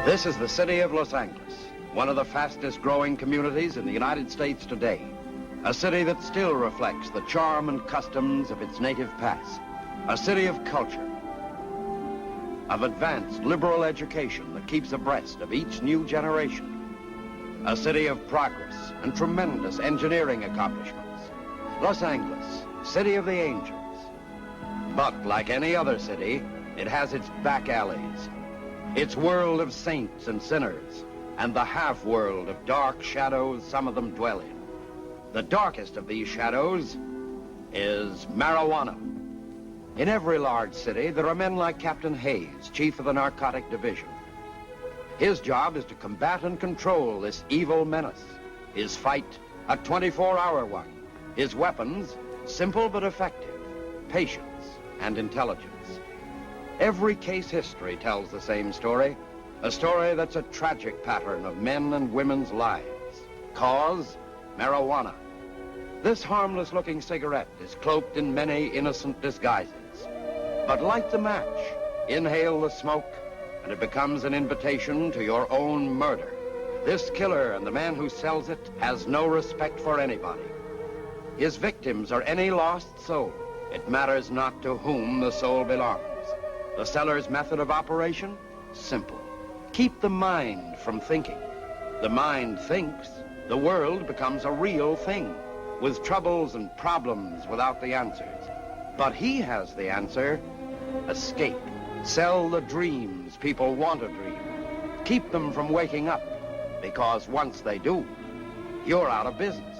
This is the city of Los Angeles, one of the fastest growing communities in the United States today. A city that still reflects the charm and customs of its native past. A city of culture, of advanced liberal education that keeps abreast of each new generation. A city of progress and tremendous engineering accomplishments. Los Angeles, city of the angels. But like any other city, it has its back alleys, its world of saints and sinners, and the half-world of dark shadows some of them dwell in. The darkest of these shadows is marijuana. In every large city, there are men like Captain Haze, chief of the narcotic division. His job is to combat and control this evil menace. His fight, a 24-hour one. His weapons, simple but effective, patience and intelligence. Every case history tells the same story, a story that's a tragic pattern of men and women's lives. Cause, marijuana. This harmless-looking cigarette is cloaked in many innocent disguises. But light the match, inhale the smoke, and it becomes an invitation to your own murder. This killer and the man who sells it has no respect for anybody. His victims are any lost soul. It matters not to whom the soul belongs. The seller's method of operation? Simple. Keep the mind from thinking. The mind thinks, the world becomes a real thing, with troubles and problems without the answers. But he has the answer: escape. Sell the dreams people want to dream. Keep them from waking up, because once they do, you're out of business.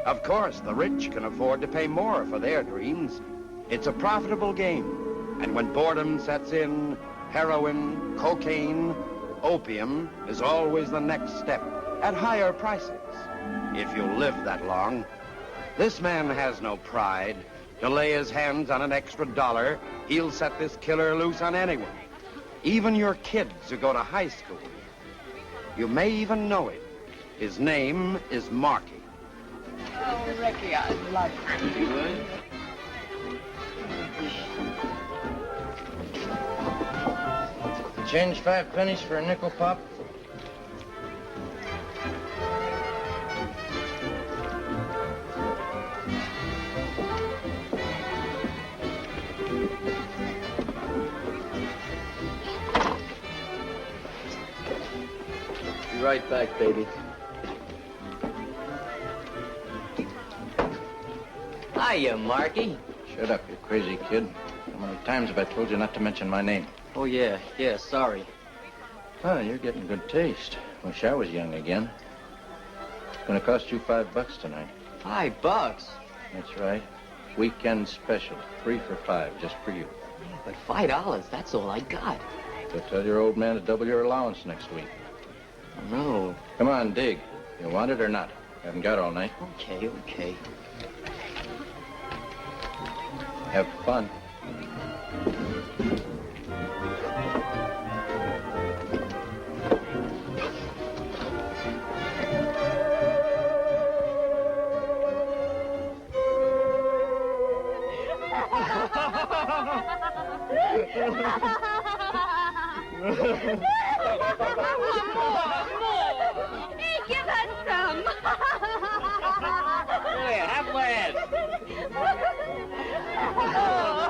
Of course, the rich can afford to pay more for their dreams. It's a profitable game. And when boredom sets in, heroin, cocaine, opium is always the next step, at higher prices, if you live that long. This man has no pride. To lay his hands on an extra $1, he'll set this killer loose on anyone, even your kids who go to high school. You may even know him. His name is Marky. Oh, Ricky, I love you. You would? Change 5 pennies for a nickel pop? Be right back, baby. Hiya, Marky. Shut up, you crazy kid. How many times have I told you not to mention my name? Oh, yeah, sorry. Oh, you're getting good taste. Wish I was young again. It's gonna cost you $5 tonight. $5? That's right. Weekend special. 3 for $5, just for you. Yeah, but $5, that's all I got. So tell your old man to double your allowance next week. Oh, no. Come on, dig. You want it or not? Haven't got all night. Okay. Have fun. Hey, give us some. Hey, have last. Oh,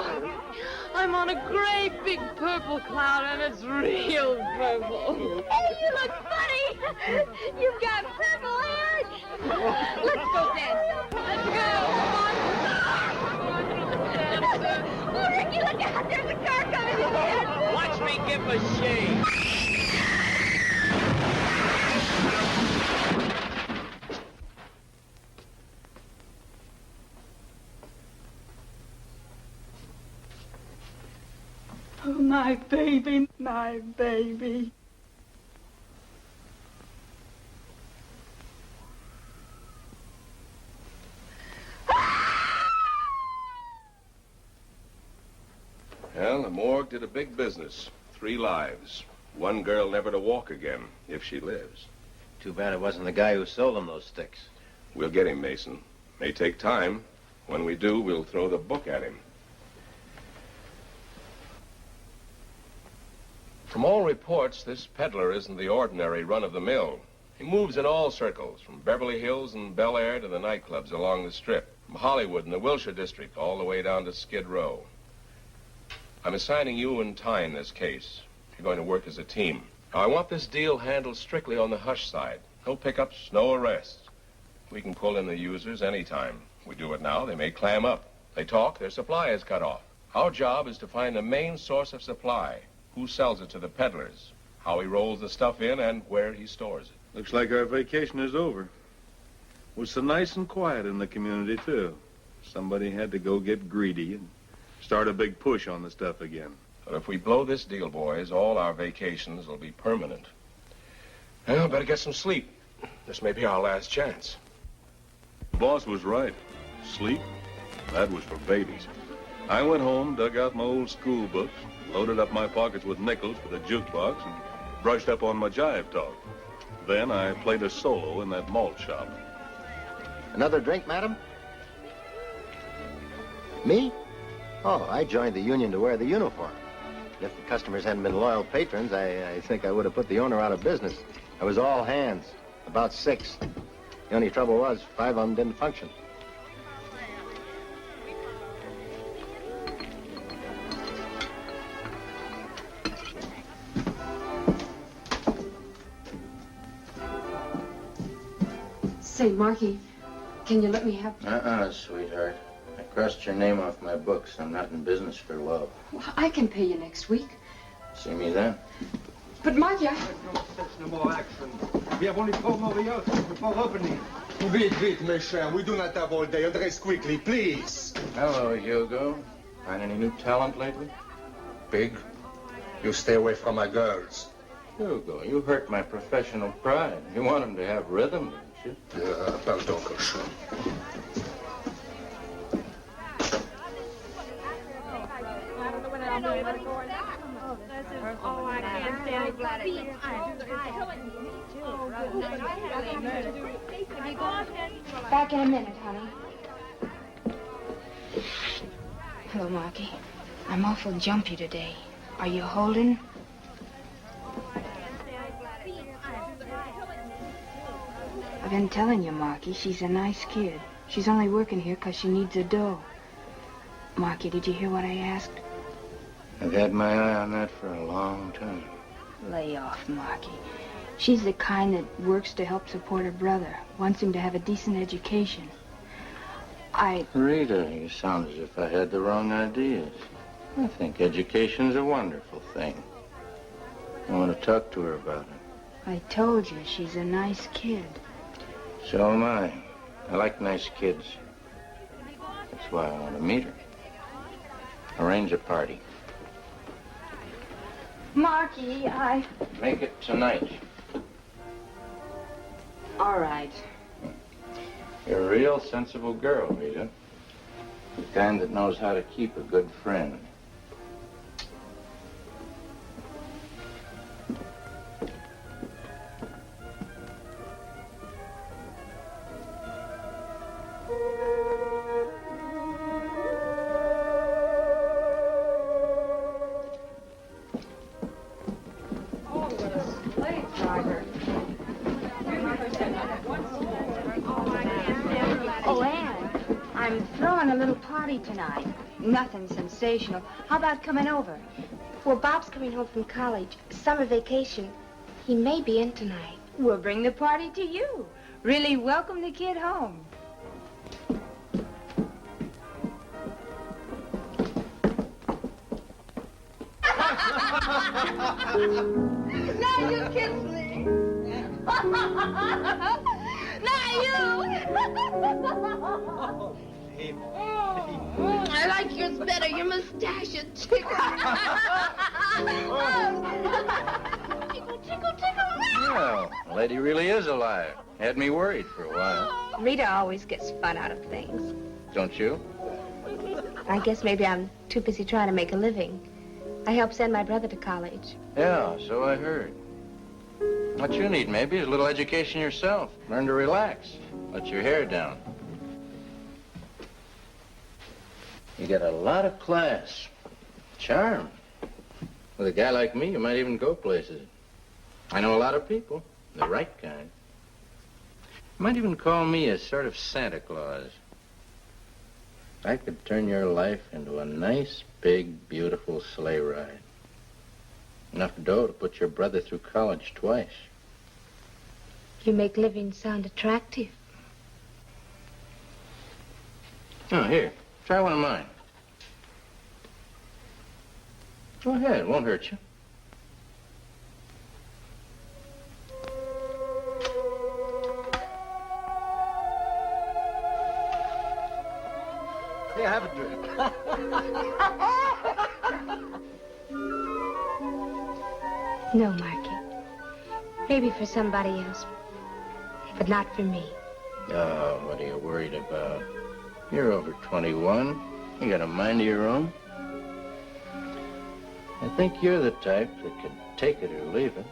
I'm on a great big purple cloud, and it's real purple. Hey, you look funny. You've got purple hair. Let's go dance. Let's go. Oh, Ricky, look out. There's a car coming in. Watch me give a shave. Oh, my baby, my baby. Well, the morgue did a big business. 3 lives. 1 girl never to walk again, if she lives. Too bad it wasn't the guy who sold them those sticks. We'll get him, Mason. May take time. When we do, we'll throw the book at him. From all reports, this peddler isn't the ordinary run-of-the-mill. He moves in all circles, from Beverly Hills and Bel Air to the nightclubs along the Strip, from Hollywood and the Wilshire District all the way down to Skid Row. I'm assigning you and Tyne this case. You're going to work as a team. Now, I want this deal handled strictly on the hush side. No pickups, no arrests. We can pull in the users anytime. We do it now, they may clam up. They talk, their supply is cut off. Our job is to find the main source of supply. Who sells it to the peddlers, how he rolls the stuff in, and where he stores it. Looks like our vacation is over. It was so nice and quiet in the community, too. Somebody had to go get greedy and start a big push on the stuff again. But if we blow this deal, boys, all our vacations will be permanent. Well, better get some sleep. This may be our last chance. The boss was right. Sleep, that was for babies. I went home, dug out my old school books, loaded up my pockets with nickels for the jukebox, and brushed up on my jive talk. Then I played a solo in that malt shop. Another drink, madam? Me? Oh, I joined the union to wear the uniform. If the customers hadn't been loyal patrons, I think I would have put the owner out of business. I was all hands, about 6. The only trouble was 5 of them didn't function. Say, Marky, can you let me have... Sweetheart. I crossed your name off my books. I'm not in business for love. Well, I can pay you next week. See me then? But, Marky, No more action. We have only 4 more years before opening. Vite, mes chers. We do not have all day. Dress quickly, please. Hello, Hugo. Find any new talent lately? Big, you stay away from my girls. Hugo, you hurt my professional pride. You want them to have rhythm, don't you? Yeah, pardon, cochon. Oh, I can't stand it. back in a minute, honey. Hello, Marky. I'm awful jumpy today. Are you holding? I've been telling you, Marky, she's a nice kid. She's only working here 'cause she needs a dough. Marky, did you hear what I asked? I've had my eye on that for a long time. Lay off, Marky. She's the kind that works to help support her brother, wants him to have a decent education. Rita, you sound as if I had the wrong ideas. I think education's a wonderful thing. I want to talk to her about it. I told you, she's a nice kid. So am I. I like nice kids. That's why I want to meet her. Arrange a party. Marky, Make it tonight. All right. You're a real sensible girl, Rita. The kind that knows how to keep a good friend. Oh, Anne, I'm throwing a little party tonight. Nothing sensational. How about coming over? Well, Bob's coming home from college. Summer vacation. He may be in tonight. We'll bring the party to you. Really welcome the kid home. Now you kiss me. Now you. I like yours better. Your mustache is tickle. Tickle, tickle, tickle. Well, the lady really is alive. Had me worried for a while. Rita always gets fun out of things. Don't you? I guess maybe I'm too busy trying to make a living. I helped send my brother to college. Yeah, so I heard. What you need, maybe, is a little education yourself. Learn to relax. Let your hair down. You got a lot of class. Charm. With a guy like me, you might even go places. I know a lot of people, the right kind. You might even call me a sort of Santa Claus. I could turn your life into a nice, big, beautiful sleigh ride. Enough dough to put your brother through college twice. You make living sound attractive. Oh, here. Try one of mine. Go ahead. It won't hurt you. Here, have a drink. No, Marky. Maybe for somebody else, but not for me. Oh, what are you worried about? You're over 21. You got a mind of your own. I think you're the type that can take it or leave it.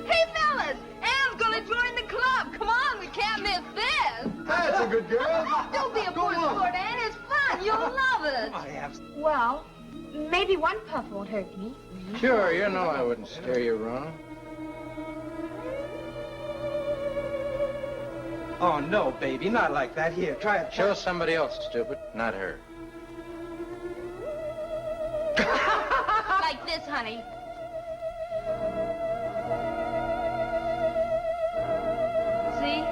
Hey, fellas! Anne's gonna join the club. Come on, we can't miss this. That's a good girl. Don't be a poor sport, Anne. It's fun. You'll love it. I have... Well, maybe one puff won't hurt me. Sure, you know I wouldn't steer you wrong. Oh, no, baby, not like that. Here, try it. Show somebody else, stupid, not her. Like this, honey. See?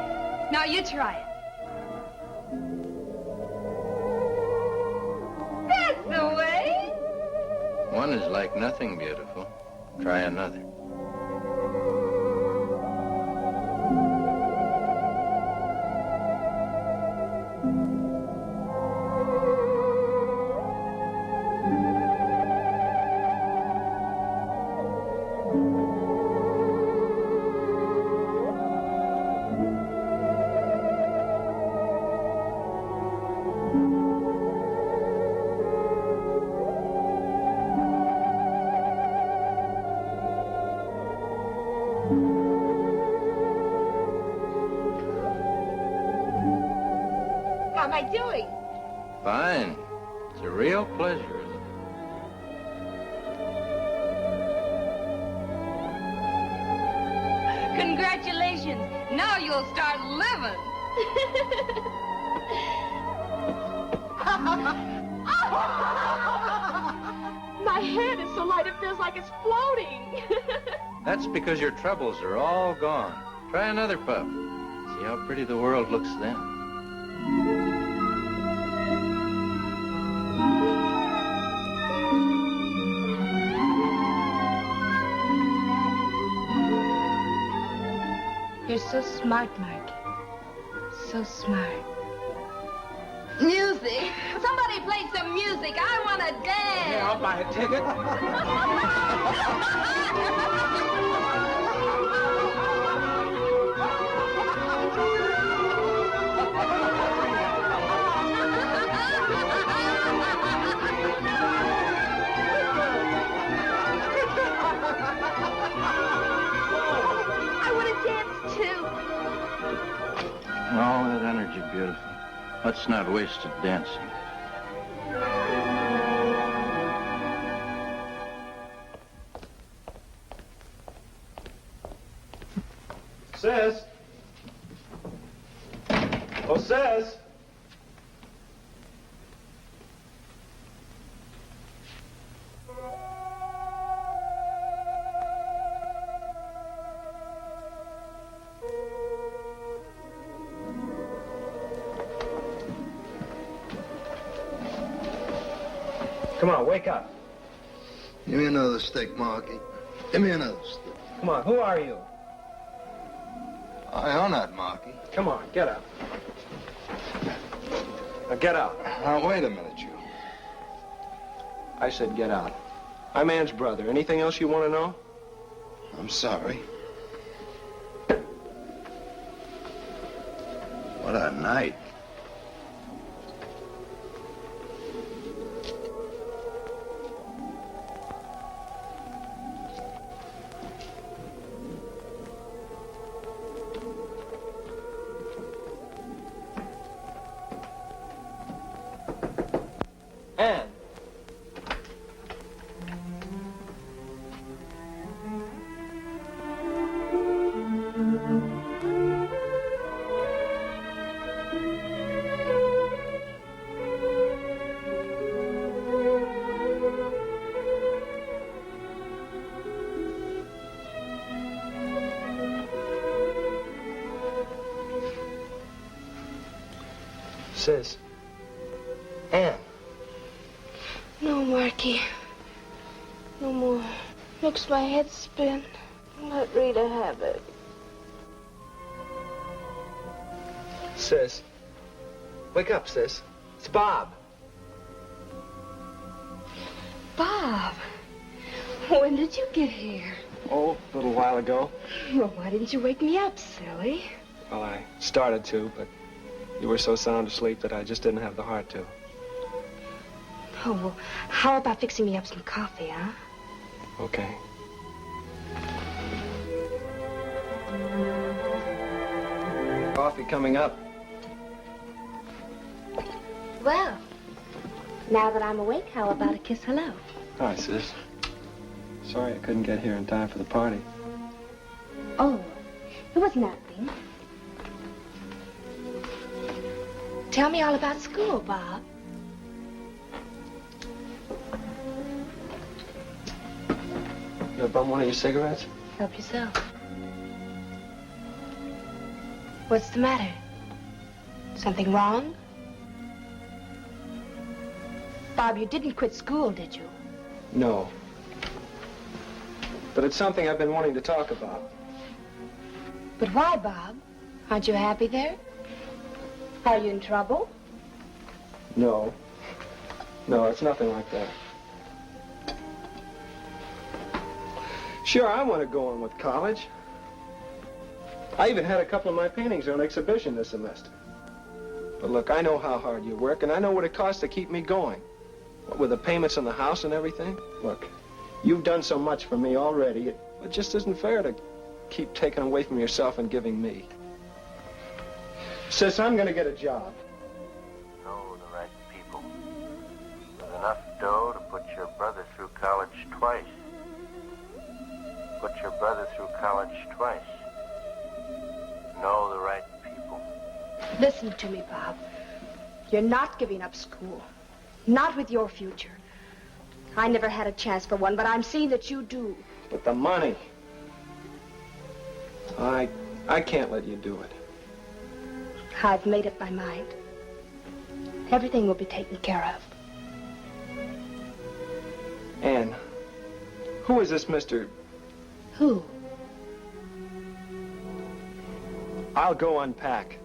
Now you try it. That's the way. One is like nothing beautiful. Try another. How am I doing? Fine. It's a real pleasure, isn't it? Congratulations. Now you'll start living. My head is so light it feels like it's floating. That's because your troubles are all gone. Try another puff. See how pretty the world looks then. You're so smart, Marky. So smart. Music. Somebody play some music. I want to dance. Yeah, I'll buy a ticket. I want to dance too. All that energy, beautiful. Let's not waste it dancing. Sis. Oh, sis. Come on, wake up. Give me another stick, Marky. Give me another stick. Come on, who are you? I own that, Marky. Come on, get up. Now get out. Now, wait a minute, you. I said get out. I'm Ann's brother. Anything else you want to know? I'm sorry. What a night. Sis. Ann. No, Marky. No more. Makes my head spin. Let Rita have it. Sis. Wake up, sis. It's Bob. Bob. When did you get here? Oh, a little while ago. Well, why didn't you wake me up, silly? Well, I started to, but you were so sound asleep that I just didn't have the heart to. Oh, well, how about fixing me up some coffee, huh? Okay. Coffee coming up. Well, now that I'm awake, how about a kiss hello? Hi, sis. Sorry I couldn't get here in time for the party. Oh, it was nothing. Tell me all about school, Bob. You bum one of your cigarettes? Help yourself. What's the matter? Something wrong? Bob, you didn't quit school, did you? No. But it's something I've been wanting to talk about. But why, Bob? Aren't you happy there? Are you in trouble? No. No, it's nothing like that. Sure, I want to go on with college. I even had a couple of my paintings on exhibition this semester. But look, I know how hard you work, and I know what it costs to keep me going. What with the payments on the house and everything. Look, you've done so much for me already. It just isn't fair to keep taking away from yourself and giving me. Sis, I'm going to get a job. Know the right people. With enough dough to put your brother through college twice. Put your brother through college twice. Know the right people. Listen to me, Bob. You're not giving up school. Not with your future. I never had a chance for one, but I'm seeing that you do. But the money. I can't let you do it. I've made up my mind. Everything will be taken care of. Ann, who is this Mr. Who? I'll go unpack.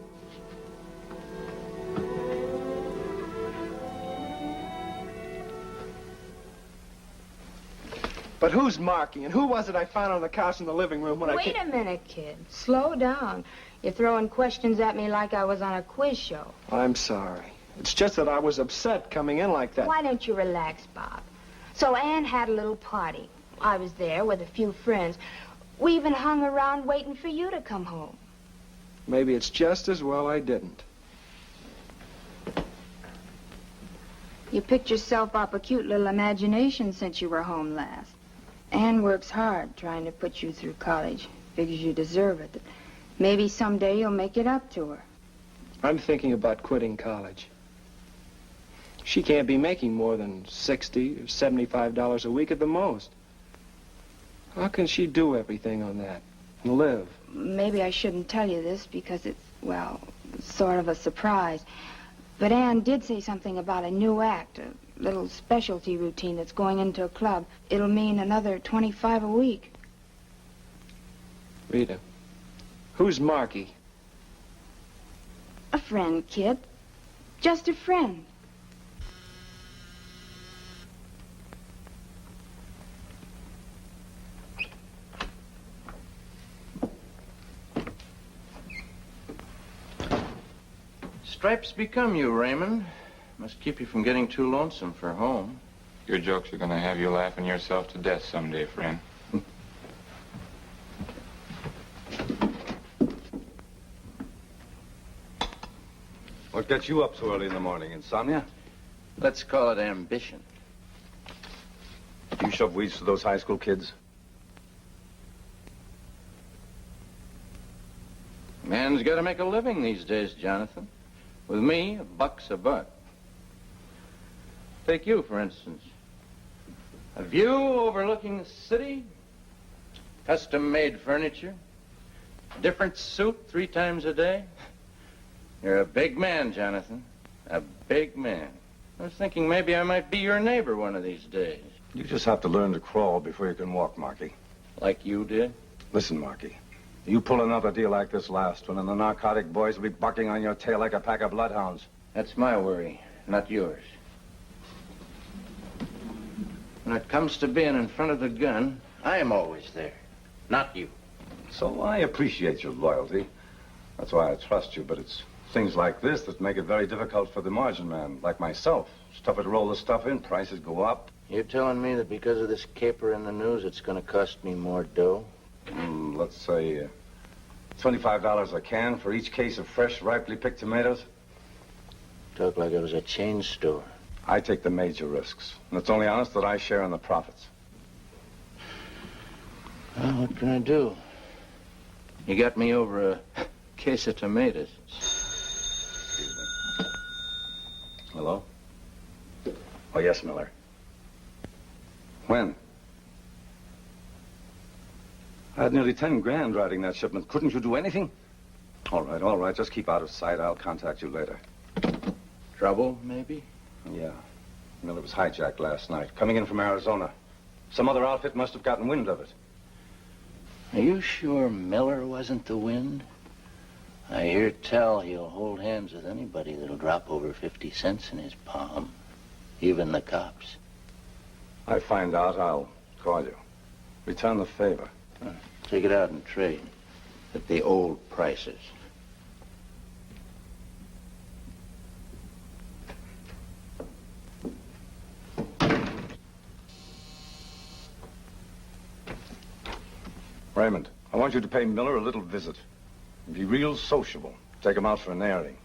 But who's Marky, and who was it I found on the couch in the living room when Wait a minute, kid. Slow down. You're throwing questions at me like I was on a quiz show. I'm sorry. It's just that I was upset coming in like that. Why don't you relax, Bob? So Ann had a little party. I was there with a few friends. We even hung around waiting for you to come home. Maybe it's just as well I didn't. You picked yourself up a cute little imagination since you were home last. Ann works hard trying to put you through college. Figures you deserve it. Maybe someday you'll make it up to her. I'm thinking about quitting college. She can't be making more than $60 or $75 a week at the most. How can she do everything on that and live? Maybe I shouldn't tell you this because it's, well, sort of a surprise. But Ann did say something about a new act, a little specialty routine that's going into a club. It'll mean another $25 a week. Rita, who's Marky? A friend, kid. Just a friend. Stripes become you, Raymond. Must keep you from getting too lonesome for home. Your jokes are gonna have you laughing yourself to death someday, friend. What gets you up so early in the morning? Insomnia? Let's call it ambition. You shove weeds to those high school kids? Man's got to make a living these days, Jonathan. With me, $1's a buck. Take you, for instance. A view overlooking the city, custom-made furniture, different suit 3 times a day. You're a big man, Jonathan. A big man. I was thinking maybe I might be your neighbor one of these days. You just have to learn to crawl before you can walk, Marky. Like you did? Listen, Marky. You pull another deal like this last one, and the narcotic boys will be bucking on your tail like a pack of bloodhounds. That's my worry, not yours. When it comes to being in front of the gun, I am always there, not you. So I appreciate your loyalty. That's why I trust you, but it's things like this that make it very difficult for the margin man, like myself. It's tougher to roll the stuff in, prices go up. You're telling me that because of this caper in the news, it's going to cost me more dough? Let's say $25 a can for each case of fresh, ripely picked tomatoes. Talk like it was a chain store. I take the major risks, and it's only honest that I share in the profits. Well, what can I do? You got me over a case of tomatoes. Excuse me. Hello? Oh, yes, Miller. When? I had nearly 10 grand riding that shipment. Couldn't you do anything? All right. Just keep out of sight. I'll contact you later. Trouble, maybe? Yeah. Miller was hijacked last night, coming in from Arizona. Some other outfit must have gotten wind of it. Are you sure Miller wasn't the wind? I hear tell he'll hold hands with anybody that'll drop over 50 cents in his palm. Even the cops. I find out, I'll call you. Return the favor. Take it out and trade at the old prices. Raymond, I want you to pay Miller a little visit. Be real sociable. Take him out for an airing.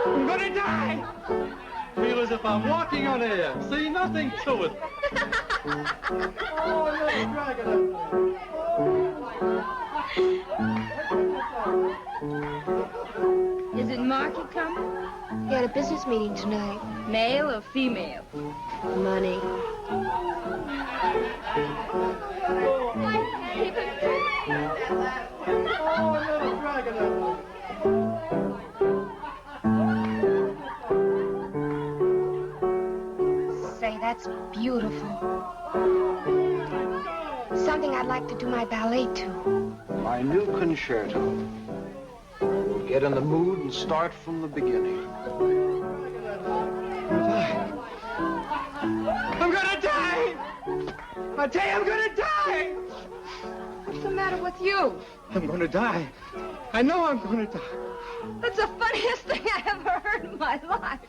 I'm gonna die! Feel as if I'm walking on air. See, nothing to it. Oh, little dragon. Is it Marky coming? He had a business meeting tonight. Male or female? Money. Oh, little dragon. Say, that's beautiful. Something I'd like to do my ballet to. My new concerto. Get in the mood and start from the beginning. I'm gonna die! I tell you, I'm gonna die! What's the matter with you? I'm gonna die. I know I'm gonna die. That's the funniest thing I ever heard in my life.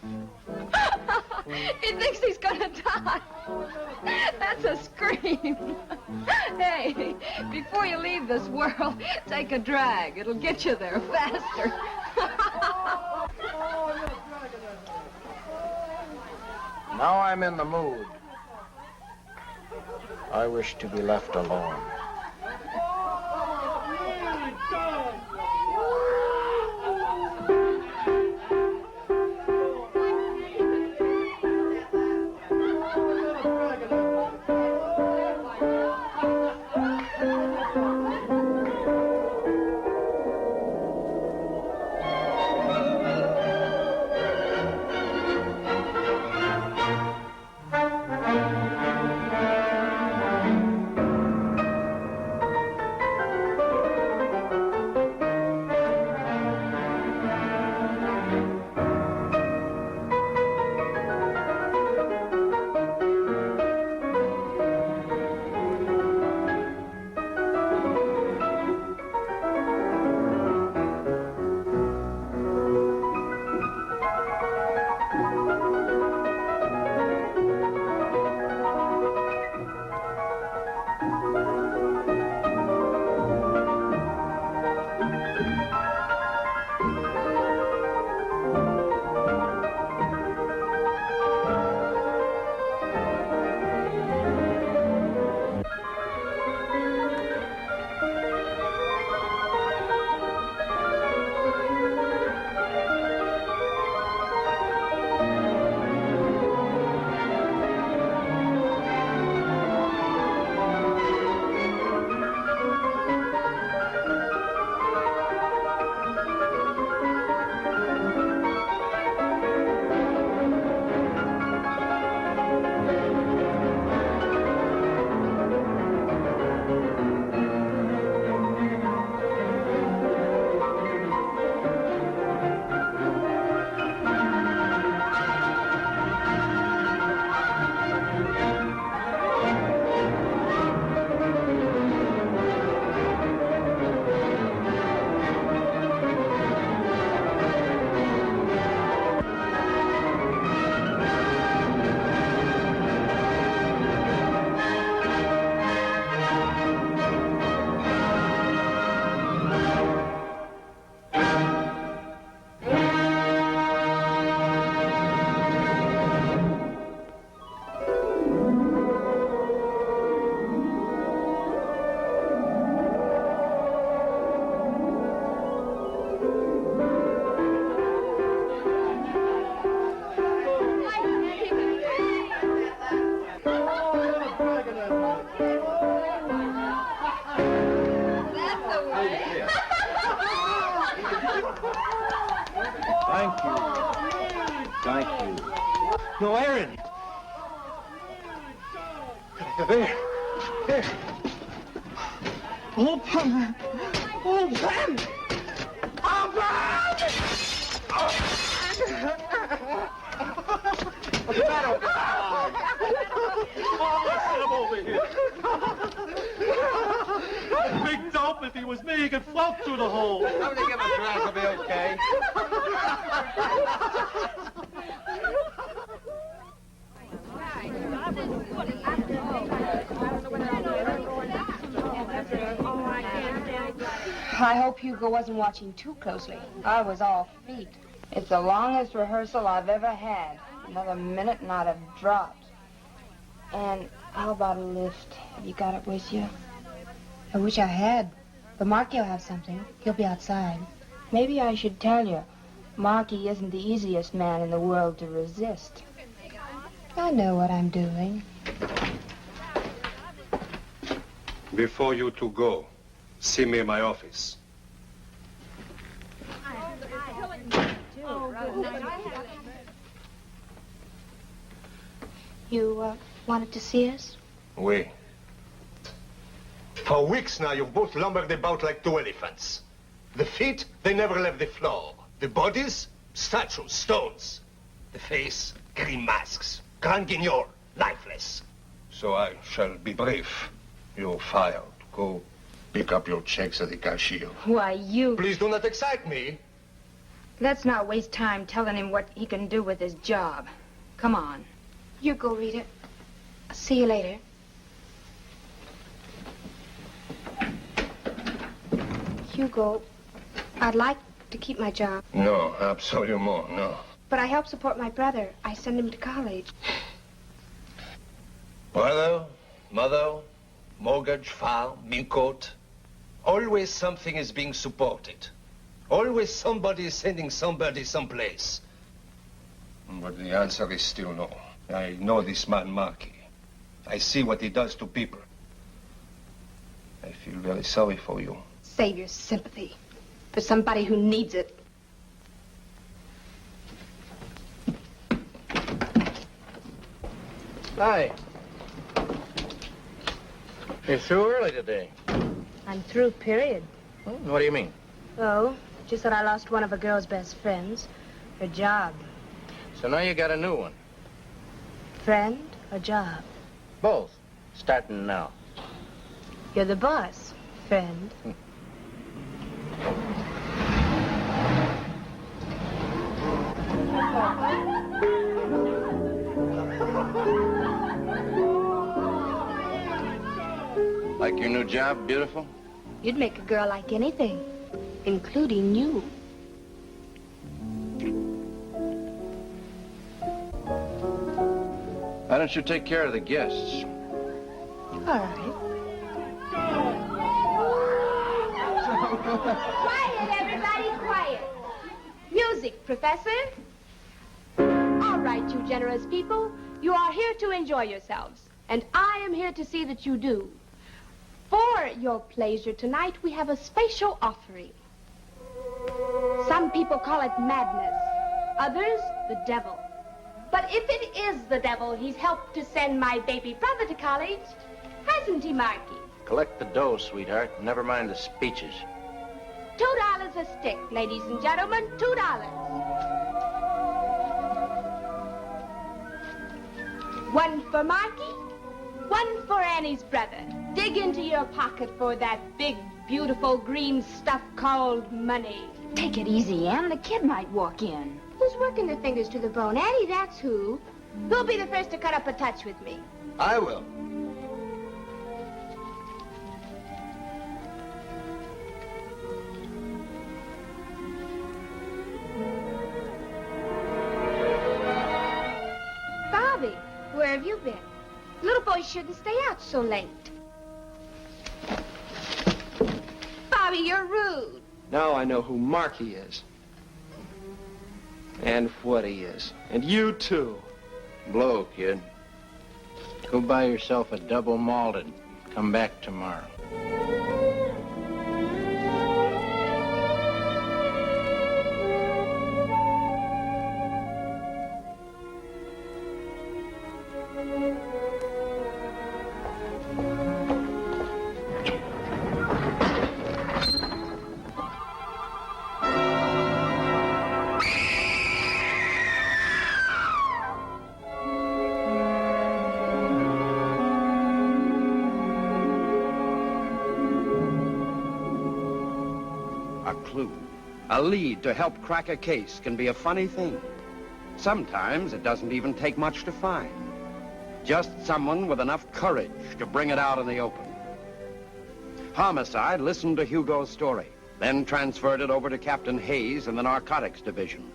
He thinks he's gonna die. That's a scream. Hey, before you leave this world, take a drag. It'll get you there faster. Now I'm in the mood. I wish to be left alone. Thank you. Thank you. No, Aaron. There. There. Open. Open. Open! What's the matter with the dog? Oh, let's sit him over here. Big dope, if he was me, he could float through the hole. Somebody give him a glass, he'll be okay. I hope Hugo wasn't watching too closely. I was all feet. It's the longest rehearsal I've ever had. Another minute and I'd have dropped. And how about a lift? Have you got it with you? I wish I had. But Marky will have something. He'll be outside. Maybe I should tell you, Marky isn't the easiest man in the world to resist. I know what I'm doing. Before you two go, see me in my office. You, wanted to see us? Oui. For weeks now, you've both lumbered about like two elephants. The feet, they never left the floor. The bodies, statues, stones. The face, green masks. Grand guignol, lifeless. So I shall be brief. You're fired. Go pick up your checks at the cashier. Why, you... Please do not excite me. Let's not waste time telling him what he can do with his job. Come on. You go, Rita. I'll see you later. Hugo, I'd like to keep my job. No, absolutely no. But I help support my brother. I send him to college. Brother? mother, mortgage, farm, milk coat. Always something is being supported. Always somebody is sending somebody someplace. But the answer is still no. I know this man, Marky. I see what he does to people. I feel very sorry for you. Save your sympathy for somebody who needs it. Hi. You're through early today. I'm through, period. What do you mean? Oh, just that I lost one of a girl's best friends. Her job. So now you got a new one. Friend or job? Both. Starting now. You're the boss, friend. Like your new job, beautiful? You'd make a girl like anything, including you. Why don't you take care of the guests? All right. Quiet, everybody, quiet. Music, Professor. All right, you generous people. You are here to enjoy yourselves, and I am here to see that you do. For your pleasure tonight, we have a special offering. Some people call it madness, others the devil. But if it is the devil, he's helped to send my baby brother to college, hasn't he, Marky? Collect the dough, sweetheart. Never mind the speeches. $2 a stick, ladies and gentlemen, $2. One for Marky, one for Annie's brother. Dig into your pocket for that big, beautiful green stuff called money. Take it easy, Ann. The kid might walk in. Who's working their fingers to the bone? Annie, that's who. Who'll be the first to cut up a touch with me? I will. Bobby, where have you been? Little boys shouldn't stay out so late. Bobby, you're rude. Now I know who Marky is. And what he is. And you, too. Blow, kid. Go buy yourself a double malted. Come back tomorrow. A lead to help crack a case can be a funny thing. Sometimes it doesn't even take much to find. Just someone with enough courage to bring it out in the open. Homicide listened to Hugo's story, then transferred it over to Captain Haze in the Narcotics Division.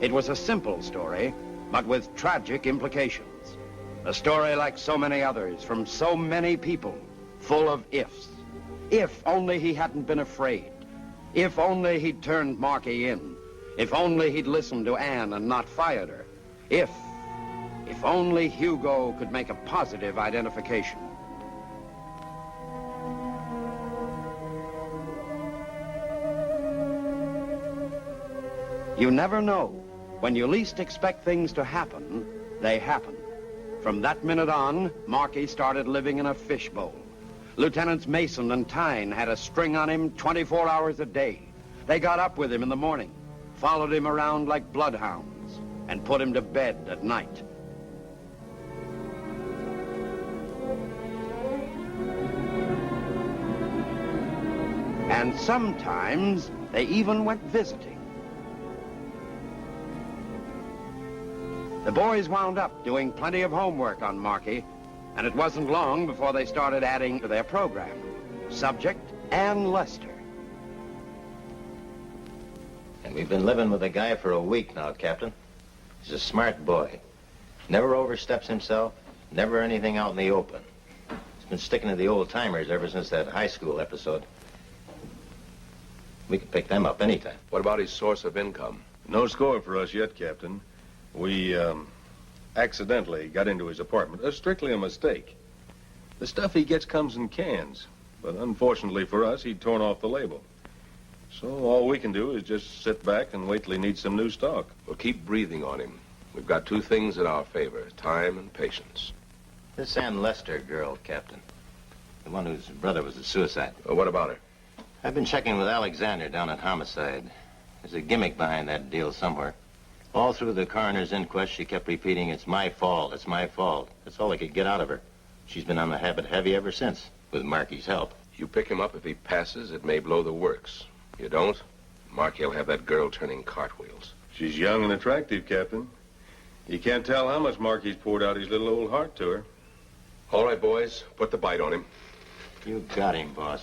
It was a simple story, but with tragic implications. A story like so many others from so many people, full of ifs. If only he hadn't been afraid. If only he'd turned Marky in. If only he'd listened to Anne and not fired her. If only Hugo could make a positive identification. You never know. When you least expect things to happen, they happen. From that minute on, Marky started living in a fishbowl. Lieutenants Mason and Tyne had a string on him 24 hours a day. They got up with him in the morning, followed him around like bloodhounds, and put him to bed at night. And sometimes they even went visiting. The boys wound up doing plenty of homework on Marky, and it wasn't long before they started adding to their program. Subject, Ann Lester. And we've been living with the guy for a week now, Captain. He's a smart boy. Never oversteps himself, never anything out in the open. He's been sticking to the old-timers ever since that high school episode. We could pick them up anytime. What about his source of income? No score for us yet, Captain. We, accidentally got into his apartment. That's strictly a mistake. The stuff he gets comes in cans. But unfortunately for us, he'd torn off the label. So all we can do is just sit back and wait till he needs some new stock. We'll keep breathing on him. We've got two things in our favor, time and patience. This Ann Lester girl, Captain. The one whose brother was a suicide. What about her? I've been checking with Alexander down at Homicide. There's a gimmick behind that deal somewhere. All through the coroner's inquest, she kept repeating, "It's my fault, it's my fault." That's all I could get out of her. She's been on the habit heavy ever since, with Marky's help. You pick him up if he passes, it may blow the works. You don't, Marky'll have that girl turning cartwheels. She's young and attractive, Captain. You can't tell how much Marky's poured out his little old heart to her. All right, boys, put the bite on him. You got him, boss.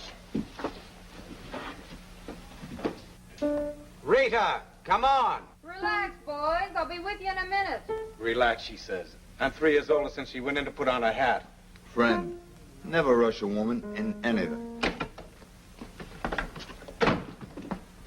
Rita, come on. Relax, boys. I'll be with you in a minute. Relax, she says. I'm 3 years older since she went in to put on her hat. Friend, never rush a woman in anything.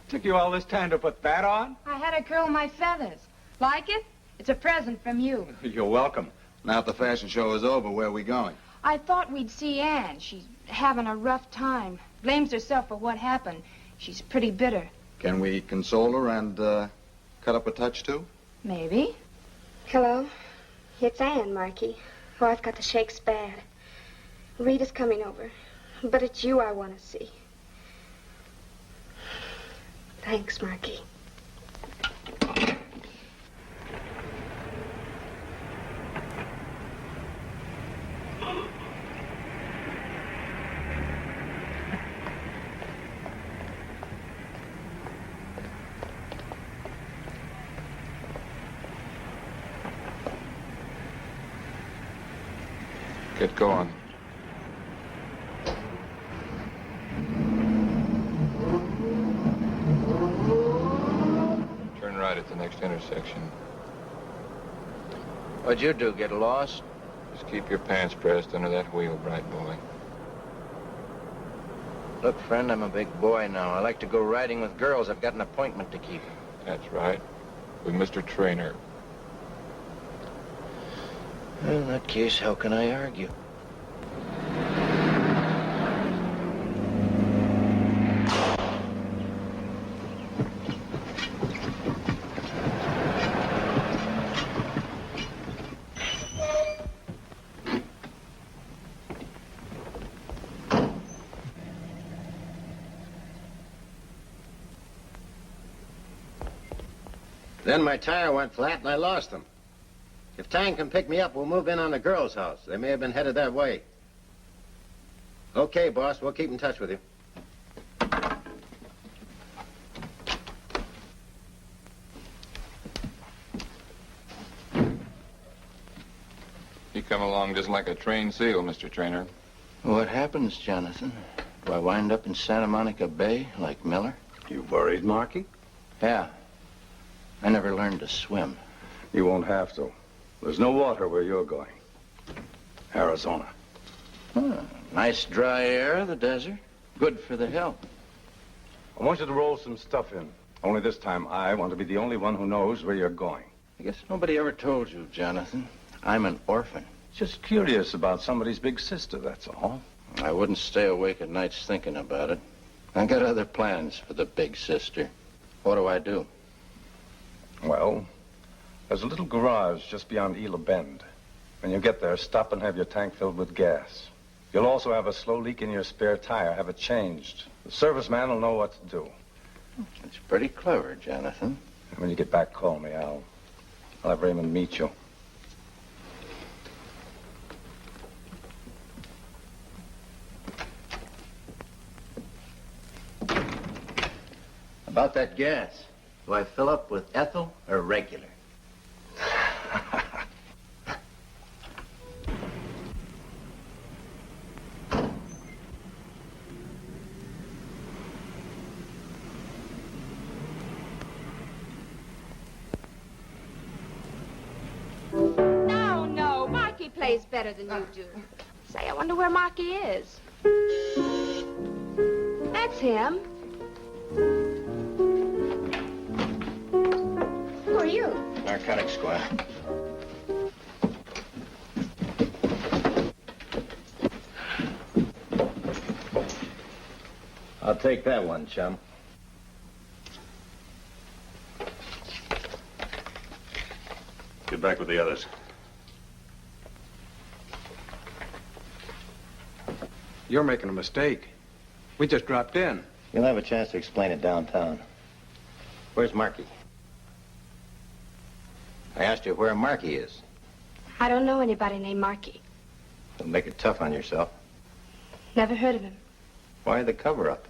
Took you all this time to put that on? I had to curl my feathers. Like it? It's a present from you. You're welcome. Now the fashion show is over, where are we going? I thought we'd see Ann. She's having a rough time. Blames herself for what happened. She's pretty bitter. Can we console her and cut up a touch, too? Maybe. Hello. It's Ann, Marky. Oh, I've got the shakes bad. Rita's coming over. But it's you I want to see. Thanks, Marky. Get going. Turn right at the next intersection. What'd you do, get lost? Just keep your pants pressed under that wheel, bright boy. Look, friend, I'm a big boy now. I like to go riding with girls. I've got an appointment to keep. That's right. With Mr. Trainer. Well, in that case, how can I argue? Then my tire went flat and I lost them. If Tang can pick me up, we'll move in on the girls' house. They may have been headed that way. Okay, boss, we'll keep in touch with you. You come along just like a trained seal, Mr. Trainer. What happens, Jonathan? Do I wind up in Santa Monica Bay like Miller? You worried, Marky? Yeah. I never learned to swim. You won't have to. There's no water where you're going. Arizona. Huh. Nice dry air of the desert. Good for the health. I want you to roll some stuff in. Only this time I want to be the only one who knows where you're going. I guess nobody ever told you, Jonathan. I'm an orphan. Just curious about somebody's big sister, that's all. I wouldn't stay awake at nights thinking about it. I got other plans for the big sister. What do I do? Well, there's a little garage just beyond Ela Bend. When you get there, stop and have your tank filled with gas. You'll also have a slow leak in your spare tire. Have it changed. The serviceman will know what to do. It's pretty clever, Jonathan. And when you get back, call me. I'll have Raymond meet you. About that gas, do I fill up with ethyl or regular? No, Marky plays better than you do. Say, I wonder where Marky is. That's him. Who are you? Narcotics squad. I'll take that one, chum. Get back with the others. You're making a mistake. We just dropped in. You'll have a chance to explain it downtown. Where's Marky? I asked you where Marky is. I don't know anybody named Marky. Don't make it tough on yourself. Never heard of him. Why the cover-up?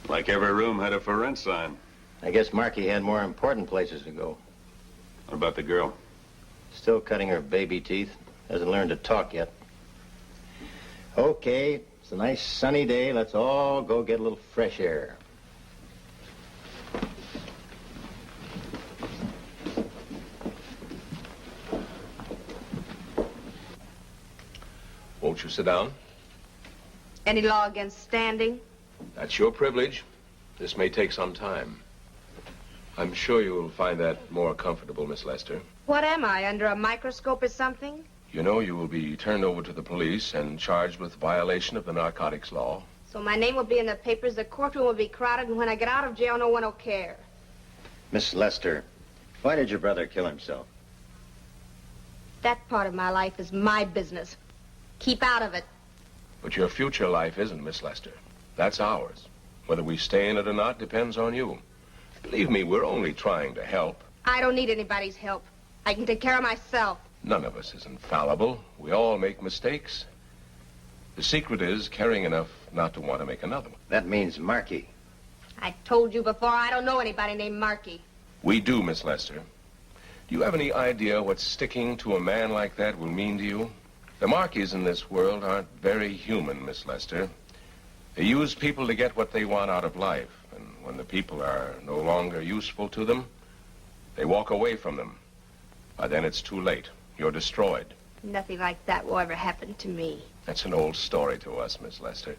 Like every room had a for rent sign. I guess Marky had more important places to go. What about the girl? Still cutting her baby teeth. Hasn't learned to talk yet. Okay, it's a nice sunny day. Let's all go get a little fresh air. Won't you sit down? Any law against standing? That's your privilege. This may take some time. I'm sure you'll find that more comfortable, Miss Lester. What am I, under a microscope or something? You know you will be turned over to the police and charged with violation of the narcotics law. So my name will be in the papers, the courtroom will be crowded, and when I get out of jail, no one will care. Miss Lester, why did your brother kill himself? That part of my life is my business. Keep out of it. But your future life isn't, Miss Lester. That's ours. Whether we stay in it or not depends on you. Believe me, we're only trying to help. I don't need anybody's help. I can take care of myself. None of us is infallible. We all make mistakes. The secret is caring enough not to want to make another one. That means Marky. I told you before, I don't know anybody named Marky. We do, Miss Lester. Do you have any idea what sticking to a man like that will mean to you? The Markies in this world aren't very human, Miss Lester. They use people to get what they want out of life. And when the people are no longer useful to them, they walk away from them. By then it's too late. You're destroyed. Nothing like that will ever happen to me. That's an old story to us, Miss Lester.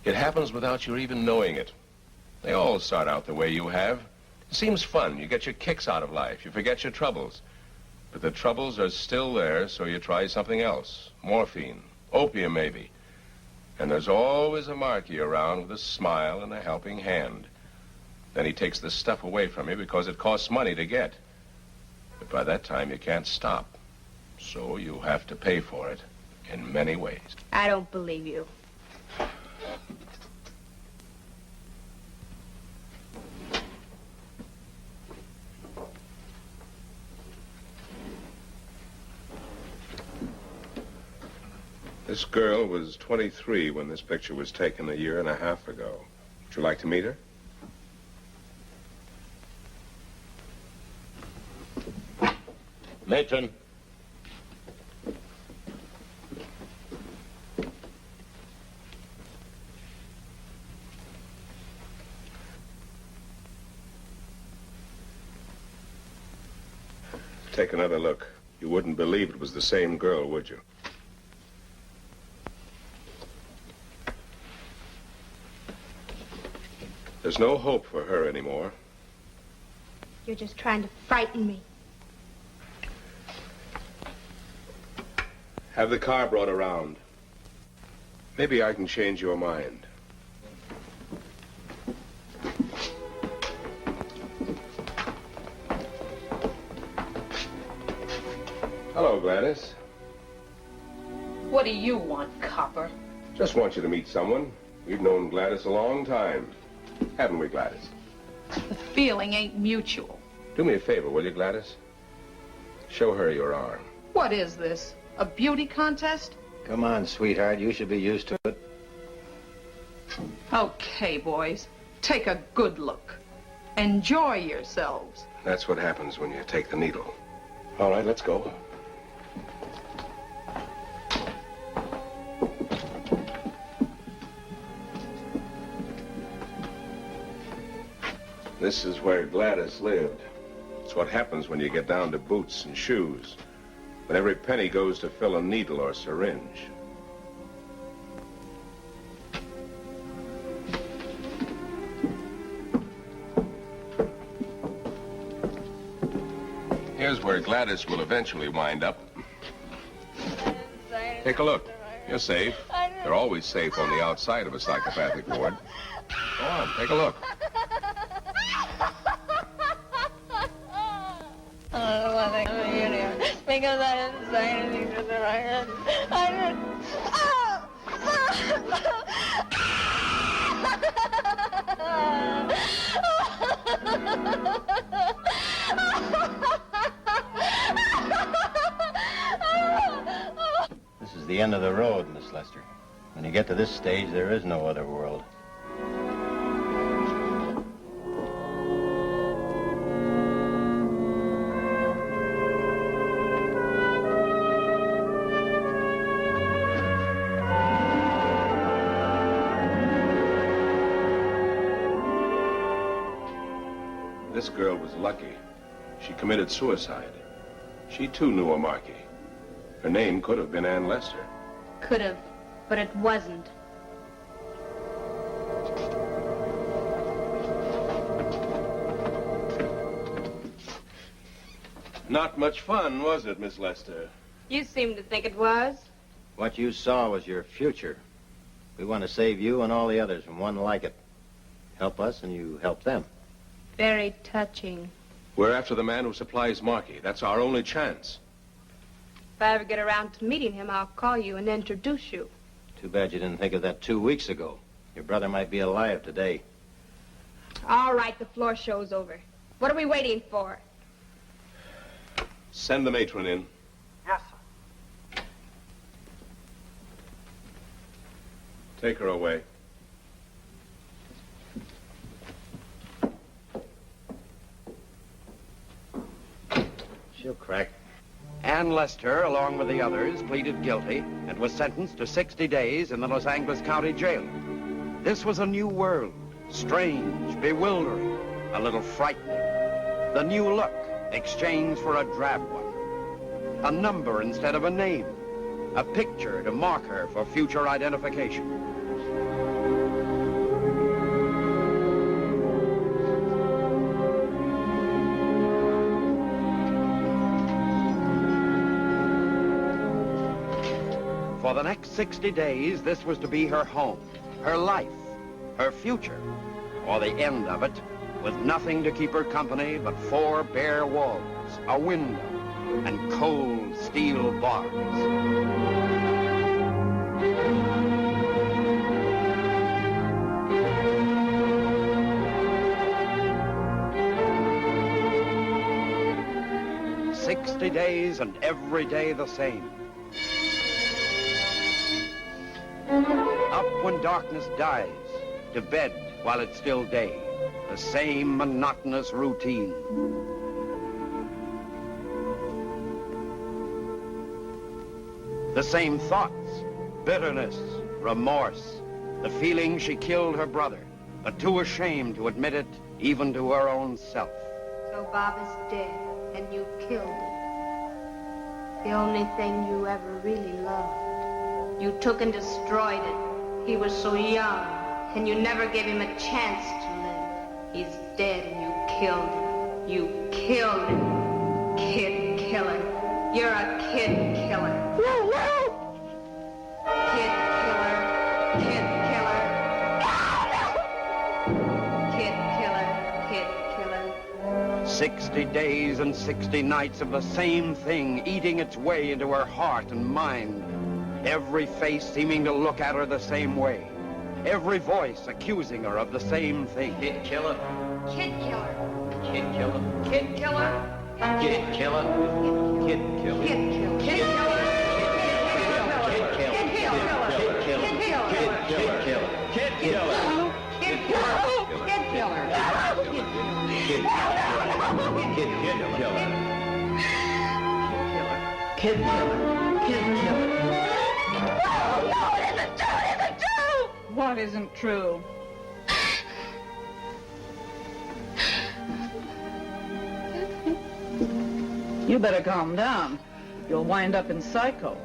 It happens without your even knowing it. They all start out the way you have. It seems fun. You get your kicks out of life. You forget your troubles. But the troubles are still there, so you try something else. Morphine, opium maybe. And there's always a Marky around with a smile and a helping hand. Then he takes the stuff away from you because it costs money to get. But by that time, you can't stop. So you have to pay for it in many ways. I don't believe you. This girl was 23 when this picture was taken a year and a half ago. Would you like to meet her? Mitchum. Take another look. You wouldn't believe it was the same girl, would you? There's no hope for her anymore. You're just trying to frighten me. Have the car brought around. Maybe I can change your mind. Hello, Gladys. What do you want, copper? Just want you to meet someone. We've known Gladys a long time. Haven't we, Gladys? The feeling ain't mutual. Do me a favor, will you, Gladys? Show her your arm. What is this? A beauty contest? Come on, sweetheart. You should be used to it. Okay, boys. Take a good look. Enjoy yourselves. That's what happens when you take the needle. All right, let's go. This is where Gladys lived. It's what happens when you get down to boots and shoes. But every penny goes to fill a needle or syringe. Here's where Gladys will eventually wind up. Take a look. You're safe. They're always safe on the outside of a psychopathic ward. Go on, take a look. I don't want to come in here because I didn't say anything to them. I didn't. This is the end of the road, Miss Lester. When you get to this stage, there is no other world. This girl was lucky. She committed suicide. She, too, knew a Markey. Her name could have been Ann Lester. Could have, but it wasn't. Not much fun, was it, Miss Lester? You seem to think it was. What you saw was your future. We want to save you and all the others from one like it. Help us and you help them. Very touching. We're after the man who supplies Markey. That's our only chance. If I ever get around to meeting him, I'll call you and introduce you. Too bad you didn't think of that 2 weeks ago. Your brother might be alive today. All right, the floor show's over. What are we waiting for? Send the matron in. Yes, sir. Take her away. She'll crack. Ann Lester, along with the others, pleaded guilty and was sentenced to 60 days in the Los Angeles County Jail. This was a new world, strange, bewildering, a little frightening. The new look exchanged for a drab one. A number instead of a name. A picture to mark her for future identification. For the next 60 days, this was to be her home, her life, her future, or the end of it, with nothing to keep her company but 4 bare walls, a window, and cold steel bars. "60 days and every day the same. Up when darkness dies, to bed while it's still day. The same monotonous routine. The same thoughts, bitterness, remorse, the feeling she killed her brother, but too ashamed to admit it even to her own self. So Bob is dead, and you killed him. The only thing you ever really loved. You took and destroyed it. He was so young, and you never gave him a chance to live. He's dead, and you killed him. You killed him. Kid killer. You're a kid killer. Kid killer. Kid killer. Kid killer. Kid killer. 60 days and 60 nights of the same thing eating its way into her heart and mind. Every face seeming to look at her the same way. Every voice accusing her of the same thing. Kid killer. Kid killer. Kid killer. Kid killer. Kid killer. Kid killer. Kid killer. Kid killer. Kid killer. Kid killer. Kid killer. Kid killer. Kid killer. Kid killer. Kid killer. Kid killer. Kid killer. No, it isn't true. It isn't true. What isn't true? You better calm down. You'll wind up in psycho.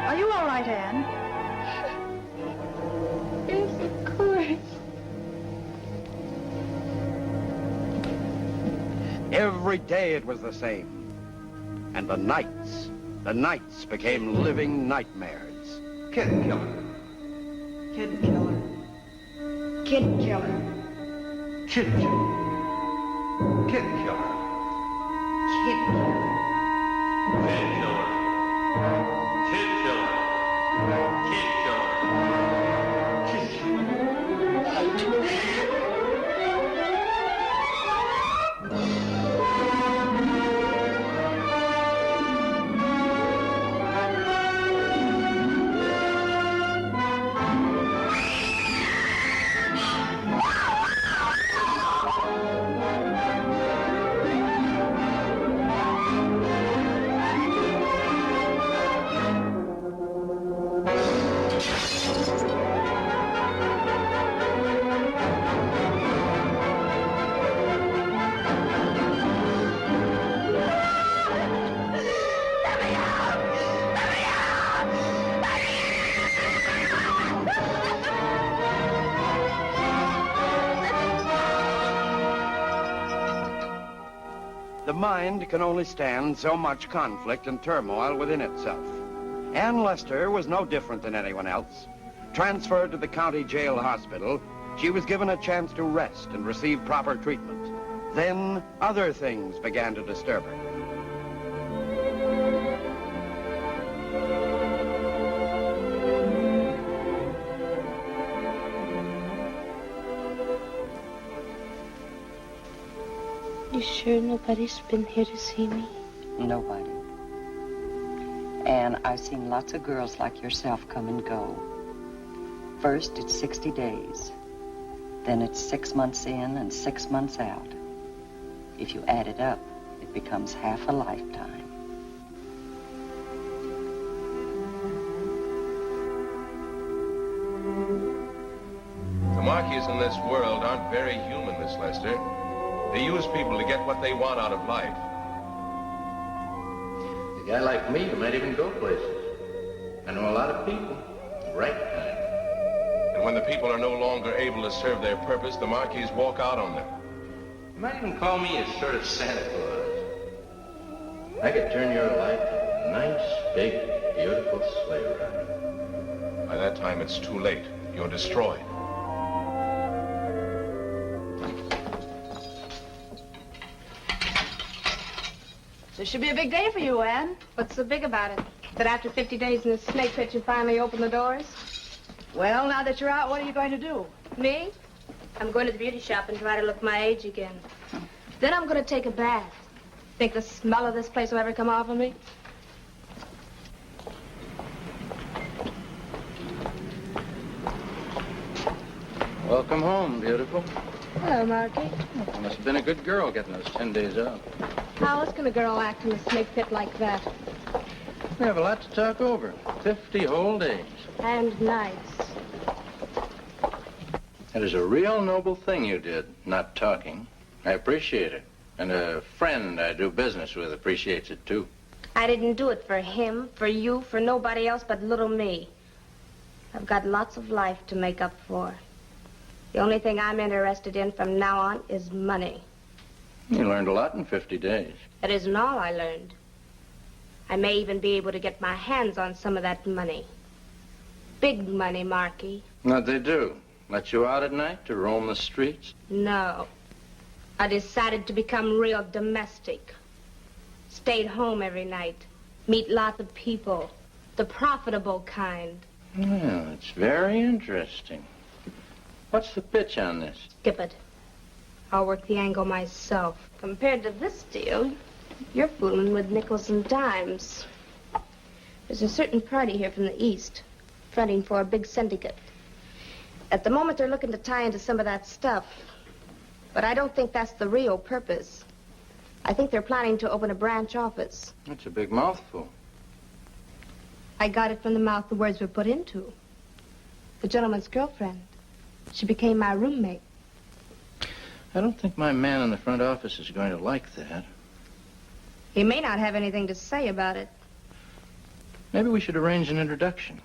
Are you all right, Anne? Yes, of course. Every day it was the same. And the nights became living nightmares. Kid killer. Kid killer. Kid killer. Kid killer. Kid killer. Kid killer. Kid killer. Kid killer. Kid killer. Kid killer. The mind can only stand so much conflict and turmoil within itself. Ann Lester was no different than anyone else. Transferred to the county jail hospital, she was given a chance to rest and receive proper treatment. Then other things began to disturb her. You sure nobody's been here to see me? Nobody. And I've seen lots of girls like yourself come and go. First, it's 60 days. Then it's 6 months in and 6 months out. If you add it up, it becomes half a lifetime. The Marquis in this world aren't very human, Miss Lester. They use people to get what they want out of life. A guy like me, you might even go places. I know a lot of people, the right kind. And when the people are no longer able to serve their purpose, the Marquis walk out on them. You might even call me a sort of Santa Claus. I could turn your life into a nice, big, beautiful sleigh ride. By that time, it's too late. You're destroyed. This should be a big day for you, Anne. What's so big about it? That after 50 days in the snake pit, you finally open the doors? Well, now that you're out, what are you going to do? Me? I'm going to the beauty shop and try to look my age again. Then I'm going to take a bath. Think the smell of this place will ever come off of me? Welcome home, beautiful. Hello, Marky. You must have been a good girl getting those 10 days off. How else can a girl act in a snake pit like that? We have a lot to talk over. 50 whole days. And nights. That is a real noble thing you did, not talking. I appreciate it. And a friend I do business with appreciates it, too. I didn't do it for him, for you, for nobody else but little me. I've got lots of life to make up for. The only thing I'm interested in from now on is money. You learned a lot in 50 days. That isn't all I learned. I may even be able to get my hands on some of that money. Big money, Marky. What they do? Let you out at night to roam the streets? No. I decided to become real domestic. Stayed home every night. Meet lots of people. The profitable kind. Well, it's very interesting. What's the pitch on this? Skip it. I'll work the angle myself. Compared to this deal, you're fooling with nickels and dimes. There's a certain party here from the East, fronting for a big syndicate. At the moment, they're looking to tie into some of that stuff. But I don't think that's the real purpose. I think they're planning to open a branch office. That's a big mouthful. I got it from the mouth the words were put into. The gentleman's girlfriend. She became my roommate. I don't think my man in the front office is going to like that. He may not have anything to say about it. Maybe we should arrange an introduction.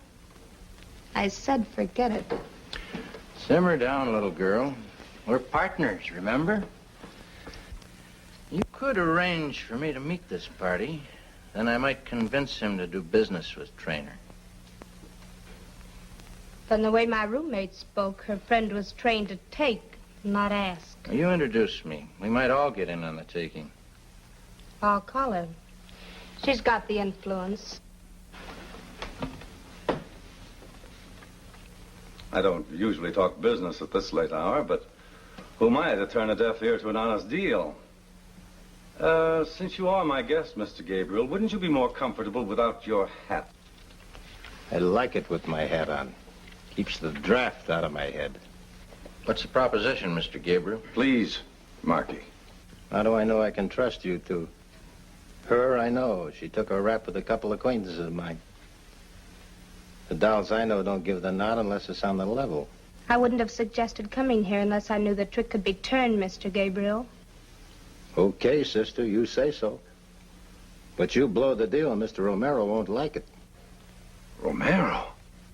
I said forget it. Simmer down, little girl. We're partners, remember? You could arrange for me to meet this party. Then I might convince him to do business with Trainer. From the way my roommate spoke, her friend was trained to take, not ask. You introduce me. We might all get in on the taking. I'll call her. She's got the influence. I don't usually talk business at this late hour, but who am I to turn a deaf ear to an honest deal? Since you are my guest, Mr. Gabriel, wouldn't you be more comfortable without your hat? I like it with my hat on. Keeps the draft out of my head. What's the proposition, Mr. Gabriel? Please, Marky. How do I know I can trust you two? Her, I know. She took a rap with a couple acquaintances of mine. The dolls I know don't give the nod unless it's on the level. I wouldn't have suggested coming here unless I knew the trick could be turned, Mr. Gabriel. Okay, sister, you say so. But you blow the deal and Mr. Romero won't like it. Romero?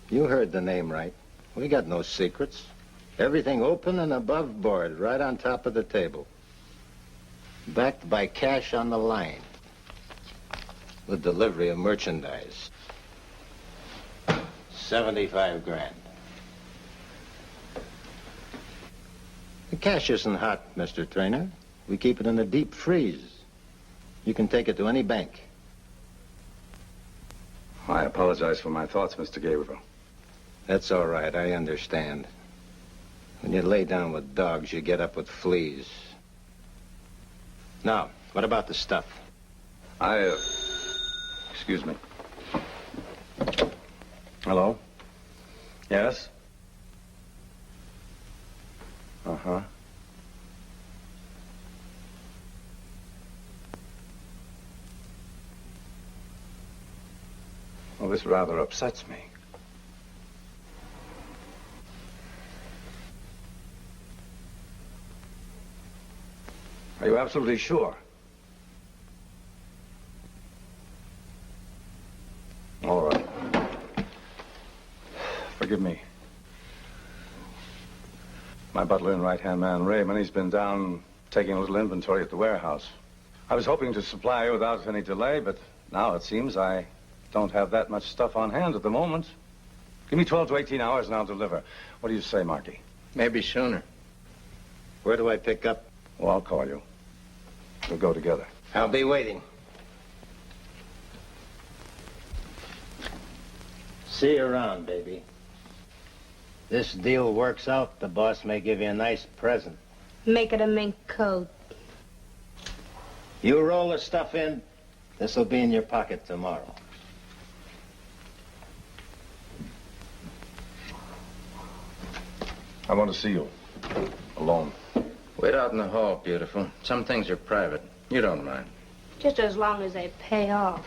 You heard the name right. We got no secrets. Everything open and above board, right on top of the table. Backed by cash on the line. With delivery of merchandise. 75 grand. The cash isn't hot, Mr. Trainer. We keep it in a deep freeze. You can take it to any bank. I apologize for my thoughts, Mr. Gabriel. That's all right, I understand. When you lay down with dogs, you get up with fleas. Now, what about the stuff? Excuse me. Hello? Yes? Uh-huh. Well, this rather upsets me. Are you absolutely sure? All right. Forgive me. My butler and right-hand man, Raymond, he's been down taking a little inventory at the warehouse. I was hoping to supply you without any delay, but now it seems I don't have that much stuff on hand at the moment. Give me 12 to 18 hours and I'll deliver. What do you say, Marky? Maybe sooner. Where do I pick up? Well, I'll call you. We'll go together. I'll be waiting. See you around, baby. This deal works out, the boss may give you a nice present. Make it a mink coat. You roll the stuff in, this'll be in your pocket tomorrow. I want to see you. Alone. Wait out in the hall, beautiful. Some things are private. You don't mind. Just as long as they pay off.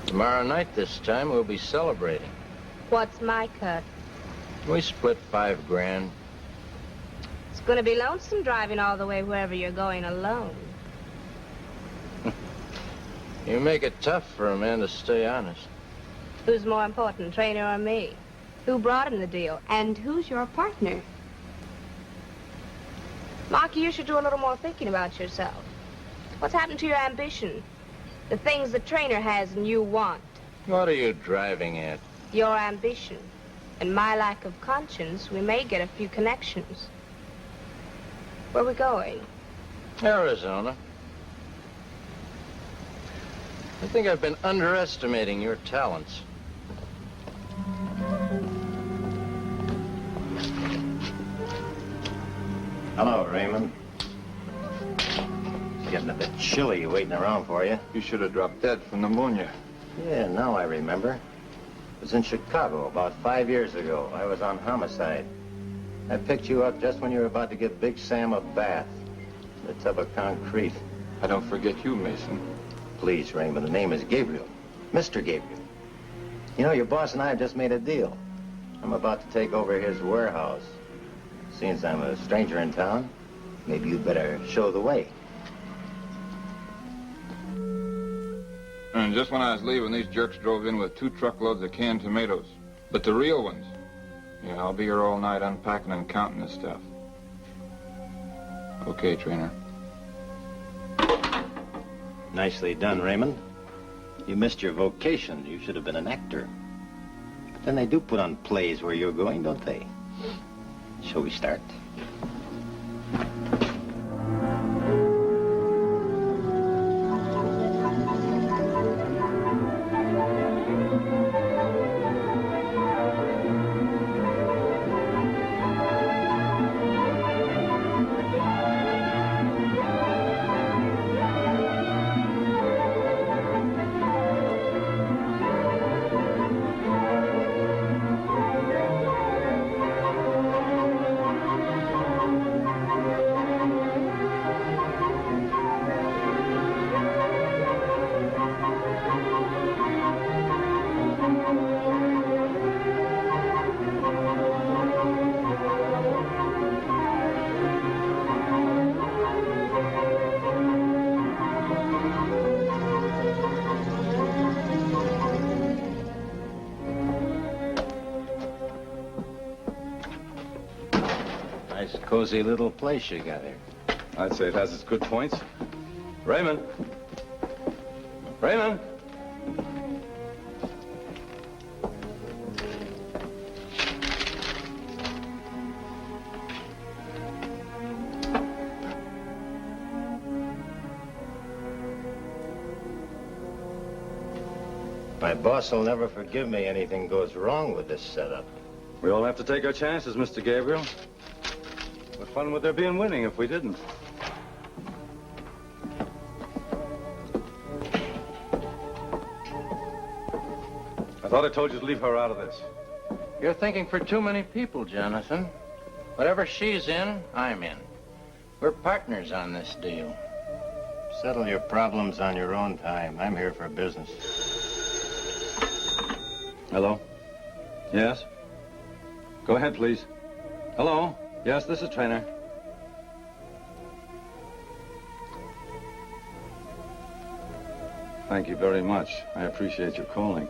Tomorrow night this time, we'll be celebrating. What's my cut? We split 5 grand. It's going to be lonesome driving all the way wherever you're going alone. You make it tough for a man to stay honest. Who's more important, trainer or me? Who brought him the deal? And who's your partner? Marky, you should do a little more thinking about yourself. What's happened to your ambition? The things the trainer has and you want. What are you driving at? Your ambition. And my lack of conscience, we may get a few connections. Where are we going? Arizona. I think I've been underestimating your talents. Hello, Raymond. It's getting a bit chilly waiting around for you. You should have dropped dead from pneumonia. Yeah, now I remember. It was in Chicago about 5 years ago. I was on homicide. I picked you up just when you were about to give Big Sam a bath in a tub of concrete. I don't forget you, Mason. Please, Raymond, the name is Gabriel. Mr. Gabriel. You know, your boss and I have just made a deal. I'm about to take over his warehouse. Since I'm a stranger in town, maybe you'd better show the way. And just when I was leaving, these jerks drove in with 2 truckloads of canned tomatoes. But the real ones. Yeah, I'll be here all night unpacking and counting this stuff. Okay, trainer. Nicely done, Raymond. You missed your vocation. You should have been an actor. But then they do put on plays where you're going, don't they? Shall we start? Nice, cozy little place you got here. I'd say it has its good points. Raymond. Raymond. My boss will never forgive me anything goes wrong with this setup. We all have to take our chances, Mr. Gabriel. What fun would there be in winning if we didn't? I thought I told you to leave her out of this. You're thinking for too many people, Jonathan. Whatever she's in, I'm in. We're partners on this deal. Settle your problems on your own time. I'm here for business. Hello? Yes? Go ahead, please. Hello? Yes, this is Trainer. Thank you very much. I appreciate your calling.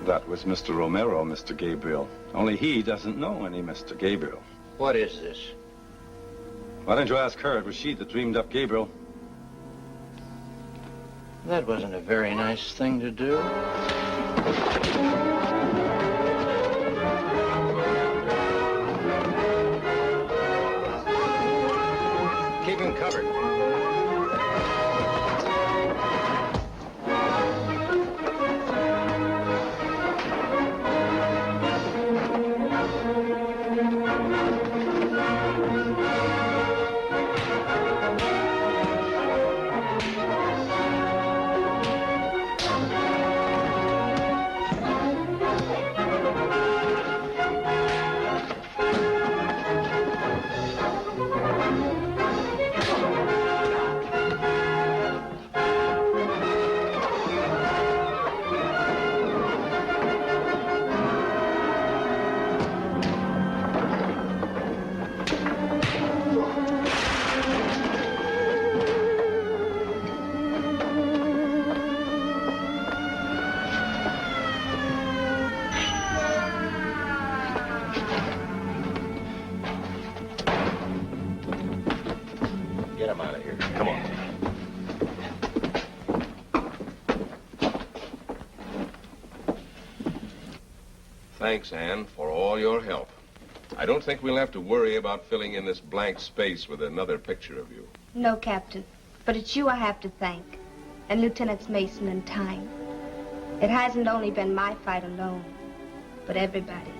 That was Mr. Romero, Mr. Gabriel. Only he doesn't know any Mr. Gabriel. What is this? Why didn't you ask her? It was she that dreamed up Gabriel. That wasn't a very nice thing to do. Keep him covered. Get him out of here. Come on. Thanks, Anne, for all your help. I don't think we'll have to worry about filling in this blank space with another picture of you. No, Captain. But it's you I have to thank. And Lieutenants Mason and Tyne. It hasn't only been my fight alone, but everybody.